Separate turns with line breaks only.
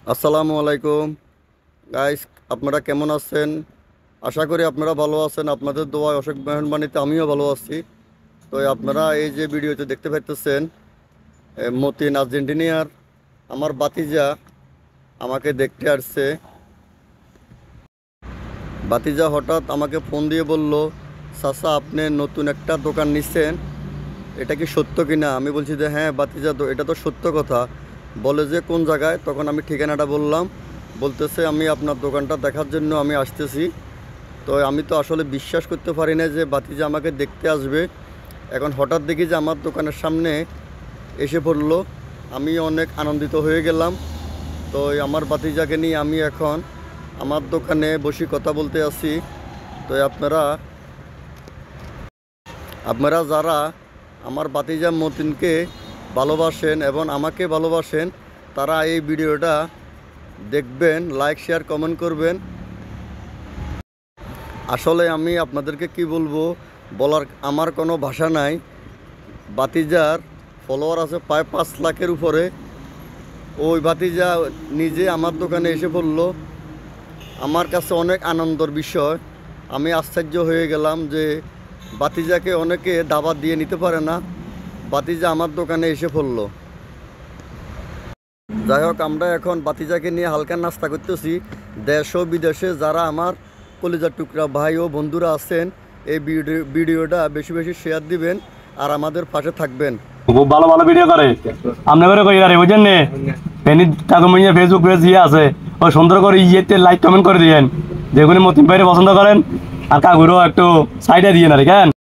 আসসালামু আলাইকুম গাইস, আপনারা কেমন আছেন? আশা করি আপনারা ভালো আছেন। আপনাদের দোয়ায় অশেষ মেহরবানিতে আমিও ভালো আছি। তো আপনারা এই যে ভিডিওতে দেখতে পাইতেছেন, মতিন আর্জেন্টিনিয়ার আমার বাতিজা আমাকে দেখতে আসছে। বাতিজা হঠাৎ আমাকে ফোন দিয়ে বলল, চাচা আপনি নতুন একটা দোকান নিচ্ছেন, এটা কি সত্য কিনা? আমি বলছি যে হ্যাঁ বাতিজা, তো এটা তো সত্য কথা। বলে যে কোন জায়গায়? তখন আমি ঠিকানাটা বললাম। বলতেছে আমি আপনার দোকানটা দেখার জন্য আমি আসতেছি। তো আমি তো আসলে বিশ্বাস করতে পারি না যে বাতিজা আমাকে দেখতে আসবে। এখন হঠাৎ দেখি যে আমার দোকানের সামনে এসে পড়লো। আমি অনেক আনন্দিত হয়ে গেলাম। তো আমার বাতিজাকে নিয়ে আমি এখন আমার দোকানে বসে কথা বলতে আসি। তো আপনারা যারা আমার বাতিজা মতিনকে ভালোবাসেন এবং আমাকে ভালোবাসেন, তারা এই ভিডিওটা দেখবেন, লাইক শেয়ার কমেন্ট করবেন। আসলে আমি আপনাদেরকে কি বলবো, বলার আমার কোনো ভাষা নাই। বাতিজার ফলোয়ার আছে প্রায় 5 লাখের উপরে। ওই বাতিজা নিজে আমার দোকানে এসে পড়লো। আমার কাছে অনেক আনন্দের বিষয়। আমি আশ্চর্য হয়ে গেলাম যে বাতিজাকে অনেকে দাওয়াত দিয়ে নিতে পারে না, বাতিজা আমার দোকানে এসে পড়লো। যাই হোক, আমরা এখন বাতিজাকে নিয়ে হালকা নাস্তা করতেছি। দেশ ও বিদেশে যারা আমার কলিজার টুকরা ভাই ও বন্ধুরা আছেন, এই ভিডিওটা বেশি বেশি শেয়ার দিবেন আর আমাদের পাশে থাকবেন।
খুব ভালো ভালো ভিডিও করে আপনি করে কই আরে বুঝেন নে ফেনি টাকুমিয়া ফেসবুক পেজ ইয়ে আছে, ও সুন্দর করে ইয়েতে লাইক কমেন্ট করে দিয়েন, যেগুলি মতিন ভাইরে পছন্দ করেন, আর কাকুরও একটু সাইডে দিয়ে না রে কেন।